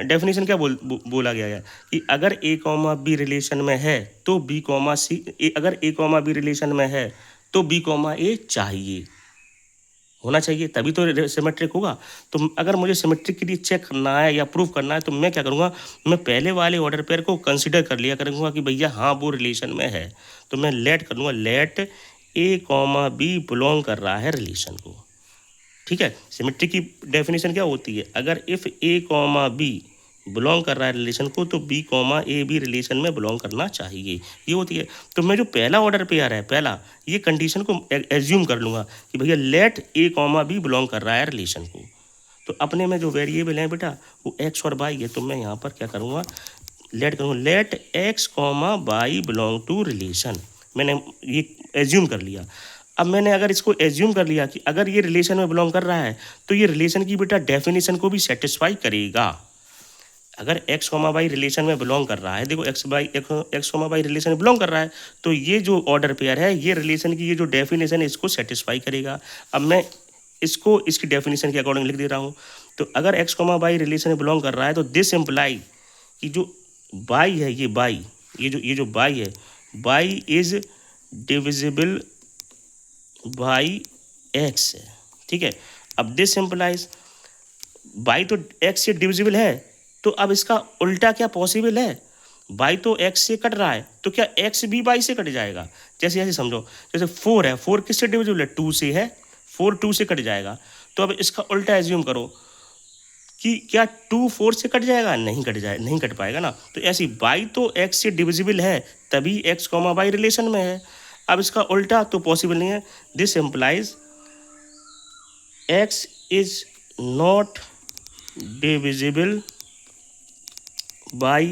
डेफिनेशन क्या बोला गया है कि अगर ए कॉमा बी रिलेशन में है तो बी कॉमा सी, अगर ए कॉमा बी रिलेशन में है तो बी कॉमा ए चाहिए, होना चाहिए, तभी तो सिमेट्रिक होगा। तो अगर मुझे सिमेट्रिक के लिए चेक करना है या प्रूफ करना है तो मैं क्या करूँगा, मैं पहले वाले ऑर्डर पेयर को कंसिडर कर लिया करूँगा कि भैया हाँ वो रिलेशन में है, तो मैं लेट कर लूँगा, लेट ए कॉमा बी बिलोंग कर रहा है रिलेशन को। ठीक है, सिमेट्री की डेफिनेशन क्या होती है, अगर if a comma b belong कर रहा है रिलेशन को तो बी कॉमा ए भी रिलेशन में बिलोंग करना चाहिए, ये होती है। तो मैं जो पहला ऑर्डर पेयर है, पहला ये कंडीशन को एज्यूम कर लूँगा कि भैया लेट ए कॉमा बी बिलोंग कर रहा है रिलेशन को। तो अपने में जो वेरिएबल है बेटा वो एक्स और वाई है, तो मैं यहाँ पर क्या करूँगा, लेट करूँगा, let x comma y belong to relation. मैंने ये एज्यूम कर लिया। अब मैंने अगर इसको एज्यूम कर लिया कि अगर ये रिलेशन में बिलोंग कर रहा है तो ये रिलेशन की बेटा डेफिनेशन को भी सेटिस्फाई करेगा। अगर एक्स कॉमा वाई रिलेशन में बिलोंग कर रहा है, देखो एक्स कॉमा वाई रिलेशन में बिलोंग कर रहा है तो ये जो ऑर्डर पेयर है ये रिलेशन की ये जो डेफिनेशन है इसको सेटिस्फाई करेगा। अब मैं इसको इसकी डेफिनेशन के अकॉर्डिंग लिख दे रहा हूँ। तो अगर एक्स कॉमा वाई रिलेशन में बिलोंग कर रहा है तो दिस इम्प्लाई कि जो वाई है, ये वाई, ये जो वाई है, y is divisible by x है। ठीक है, अब दिस इम्प्लाइज बाई तो एक्स से डिविजिबल है, तो अब इसका उल्टा क्या पॉसिबल है, बाई तो एक्स से कट रहा है तो क्या एक्स भी बाई से कट जाएगा। जैसे ऐसे समझो, जैसे 4 है, 4 किससे डिविजिबल है, 2 से है, 4 2 से कट जाएगा। तो अब इसका उल्टा एज्यूम करो कि क्या 2 4 से कट जाएगा, नहीं कट पाएगा ना। तो ऐसी y तो x से डिविजिबल है तभी x कॉमा y रिलेशन में है। अब इसका उल्टा तो पॉसिबल नहीं है। This implies x is not divisible by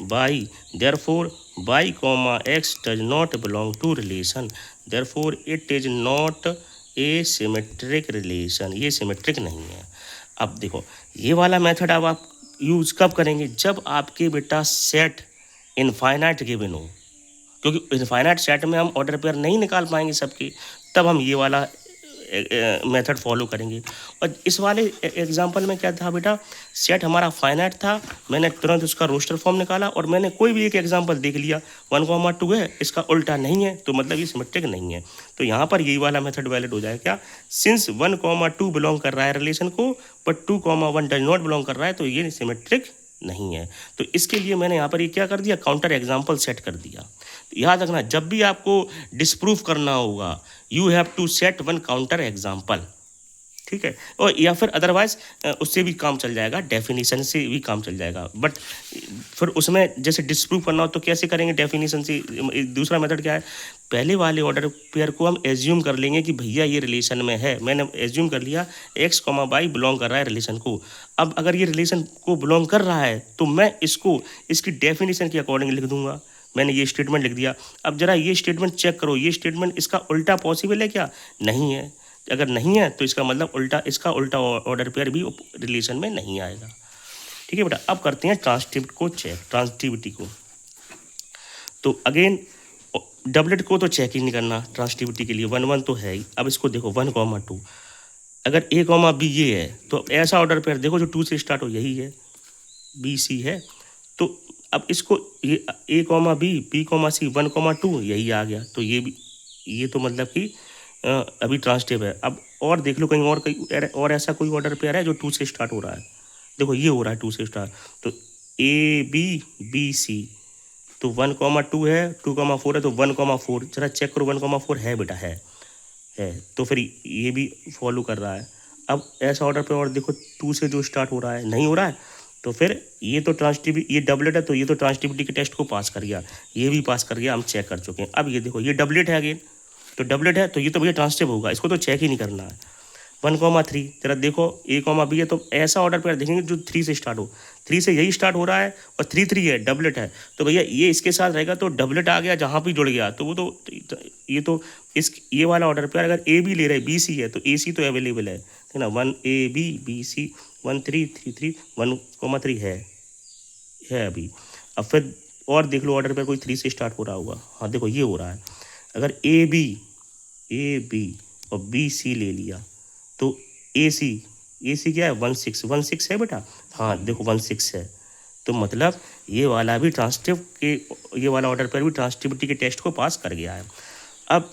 y, therefore y comma x does not belong to relation, therefore it is not a symmetric relation, ये सिमेट्रिक नहीं है। अब देखो ये वाला मेथड अब आप यूज़ कब करेंगे, जब आपके बेटा सेट इनफाइनाइट गिवन हो, क्योंकि इनफाइनाइट सेट में हम ऑर्डर पेयर नहीं निकाल पाएंगे सबके, तब हम ये वाला मेथड फॉलो करेंगे। और इस वाले एग्जांपल में क्या था बेटा, सेट हमारा फाइनाइट था, मैंने तुरंत उसका रोस्टर फॉर्म निकाला और मैंने कोई भी एक एग्जांपल देख लिया 1,2 है, इसका उल्टा नहीं है, तो मतलब ये सिमेट्रिक नहीं है। तो यहाँ पर यही वाला मेथड वैलिड हो जाएगा क्या, सिंस 1,2 बिलोंग कर रहा है रिलेशन को बट 2,1 डज नॉट बिलोंग कर रहा है, तो ये सिमेट्रिक नहीं है। तो इसके लिए मैंने यहाँ पर ये क्या कर दिया, काउंटर एग्जाम्पल सेट कर दिया। याद रखना जब भी आपको डिस्प्रूव करना होगा you have to set one counter example, ठीक है। और या फिर अदरवाइज उससे भी काम चल जाएगा, डेफिनेशन से भी काम चल जाएगा, बट फिर उसमें जैसे डिस्प्रूव करना हो तो कैसे करेंगे डेफिनेशन से। दूसरा मेथड क्या है, पहले वाले ऑर्डर पेयर को हम एज्यूम कर लेंगे कि भैया ये रिलेशन में है, मैंने एज्यूम कर लिया x, y बिलोंग कर रहा है रिलेशन को। अब अगर ये रिलेशन को बिलोंग कर रहा है तो मैं इसको इसकी डेफिनेशन के अकॉर्डिंग लिख दूंगा। मैंने ये स्टेटमेंट लिख दिया। अब जरा ये स्टेटमेंट चेक करो, ये स्टेटमेंट इसका उल्टा पॉसिबल है क्या, नहीं है। अगर नहीं है तो इसका मतलब इसका उल्टा ऑर्डर पेयर भी रिलेशन में नहीं आएगा, ठीक है बेटा। अब करते हैं ट्रांसटिविटी को चेक, ट्रांसटिविटी को। तो अगेन डबलेट को तो चेक ही नहीं करना ट्रांसटिविटी के लिए, 1 1 तो है ही। अब इसको देखो 1,2, अगर a, b ये है तो ऐसा ऑर्डर पेयर देखो जो 2 से स्टार्ट हो, यही है, b c है। तो अब इसको ये a, b, b, c 1,2 यही आ गया, तो ये तो मतलब कि अभी ट्रांसटिव है। अब और देख लो कहीं और ऐसा कोई ऑर्डर पेयर है जो 2 से स्टार्ट हो रहा है, देखो ये हो रहा है 2 से स्टार्ट, तो a b b c, तो 1,2 है, 2,4 है, तो 1,4 जरा चेक करो 1,4 है बेटा, है, तो फिर ये भी फॉलो कर रहा है। अब ऐसा ऑर्डर पे और देखो 2 से जो स्टार्ट हो रहा है, नहीं हो रहा है, तो फिर ये तो ट्रांसटिविटी, ये डबलेट है तो ये तो ट्रांसटिविटी के टेस्ट को पास कर गया, ये भी पास कर गया, हम चेक कर चुके हैं। अब ये देखो ये डबलेट है अगेन, तो डबलेट है तो ये तो भैया ट्रांसटिव होगा, इसको तो चेक ही नहीं करना है। 1,3 जरा देखो a, b है, तो ऐसा ऑर्डर पेयर देखेंगे जो 3 से स्टार्ट हो, 3 से यही स्टार्ट हो रहा है और 3 3 है, डबलेट है, तो भैया ये इसके साथ रहेगा, तो डबलेट आ गया जहाँ भी जुड़ गया, तो वो तो ये तो ये वाला ऑर्डर पेयर अगर a भी ले रहे b c है तो a c तो अवेलेबल है ना, 1 a b b c 1 3 3 3 1,3 है अभी। अब फिर और देख लो ऑर्डर पेयर कोई 3 से स्टार्ट हो रहा होगा, हाँ देखो ये हो रहा है। अगर a b और b c ले लिया तो ए सी क्या है 1,6 है बेटा, हाँ देखो 1,6 है, तो मतलब ये वाला भी ट्रांसटिव के, ये वाला ऑर्डर पेयर भी ट्रांसटिविटी के टेस्ट को पास कर गया है। अब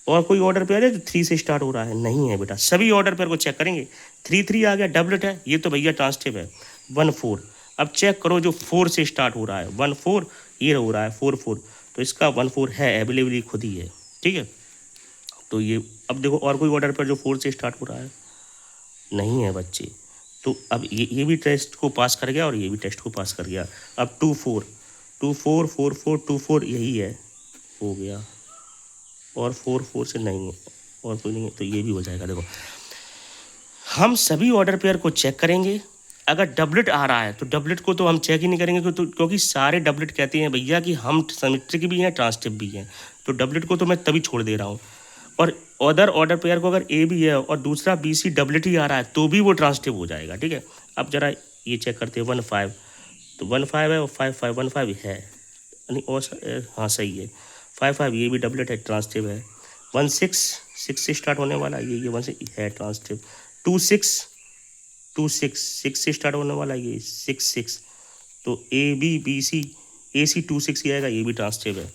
और कोई ऑर्डर पेयर है जो 3 से स्टार्ट हो रहा है, नहीं है बेटा। सभी ऑर्डर पेयर को चेक करेंगे, 3 3 आ गया, डबलेट है, ये तो भैया ट्रांसटिव है। 1 4, अब चेक करो जो 4 से स्टार्ट हो रहा है, 1 4 ये हो रहा है 4 4, तो इसका 1 4 है अवेलेबल, खुद ही है, ठीक है। तो ये अब देखो और कोई ऑर्डर पर जो 4 से स्टार्ट हो रहा है, नहीं है बच्चे, तो अब ये भी टेस्ट को पास कर गया और ये भी टेस्ट को पास कर गया। अब 2 4 2 4 4 4 2 4 यही है, हो गया, और 4 4 से नहीं है और कोई नहीं है, तो ये भी हो जाएगा। देखो हम सभी ऑर्डर पेयर को चेक करेंगे, अगर डबलेट आ रहा है तो डबलेट को तो हम चेक ही नहीं करेंगे, क्योंकि सारे डबलेट कहते हैं भैया कि हम सिमेट्रिक भी हैं ट्रांसटिव भी हैं, तो डबलेट को तो मैं तभी छोड़ दे रहा हूँ। और अदर ऑर्डर पेयर को अगर ए भी है और दूसरा बी सी डबलेट ही आ रहा है तो भी वो ट्रांसटिव हो जाएगा, ठीक है। अब जरा ये चेक करते हैं 1 5, तो 1 5 है और 5 5 1 5 है, नहीं और हाँ सही है, 5 5 ये भी डबलेट है, ट्रांसटिव है। 1 6 6 से स्टार्ट होने वाला ये 1 से है ट्रांसटिव। 2 6 2 6 6 से स्टार्ट होने वाला ये 6 6, तो ए बी बी सी ए सी 2 6 ही आएगा, ये भी ट्रांसटिव है।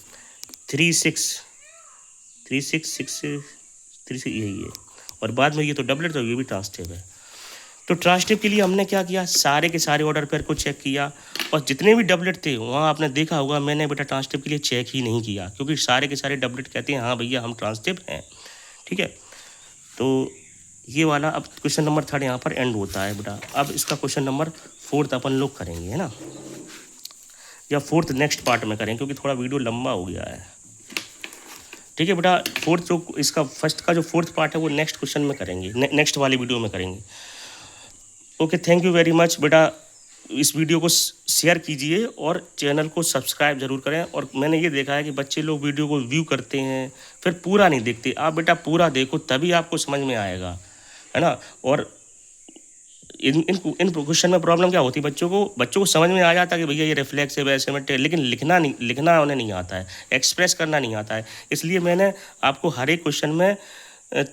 3 6 3 6 6 से 3 से यही है, और बाद में ये तो डबलेट, तो ये भी ट्रांसटिव है। तो ट्रांसटिव के लिए हमने क्या किया, सारे के सारे ऑर्डर पेयर को चेक किया, और जितने भी डबलेट थे वहाँ आपने देखा होगा मैंने बेटा ट्रांसटिव के लिए चेक ही नहीं किया, क्योंकि सारे के सारे डबलेट कहते हैं हाँ भैया हम ट्रांसटिव हैं, ठीक है। तो ये वाला अब क्वेश्चन नंबर 3 यहाँ पर एंड होता है बेटा। अब इसका क्वेश्चन नंबर 4 अपन लोग करेंगे, है ना, या 4 नेक्स्ट पार्ट में करेंगे क्योंकि थोड़ा वीडियो लंबा हो गया है। ठीक है बेटा, 4 जो इसका फर्स्ट का जो 4th पार्ट है वो नेक्स्ट क्वेश्चन में करेंगे, नेक्स्ट वाली वीडियो में करेंगे। Okay, thank you very much बेटा। इस वीडियो को शेयर कीजिए और चैनल को सब्सक्राइब जरूर करें। और मैंने ये देखा है कि बच्चे लोग वीडियो को व्यू करते हैं फिर पूरा नहीं देखते। आप बेटा पूरा देखो तभी आपको समझ में आएगा, है ना। और इन क्वेश्चन में प्रॉब्लम क्या होती है, बच्चों को समझ में आ जाता है कि भैया ये रिफ्लेक्सिव है, सिमेट्रिक, लेकिन लिखना उन्हें नहीं आता है, एक्सप्रेस करना नहीं आता है। इसलिए मैंने आपको हर एक क्वेश्चन में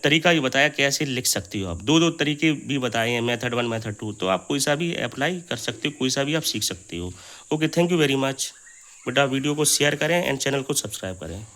तरीका भी बताया कैसे लिख सकती हो आप। 2 तरीके भी बताए हैं, मेथड 1 मेथड 2, तो आप कोई सा भी अप्लाई कर सकते हो, कोई सा भी आप सीख सकते हो। Okay, thank you very much बेटा। वीडियो को शेयर करें एंड चैनल को सब्सक्राइब करें।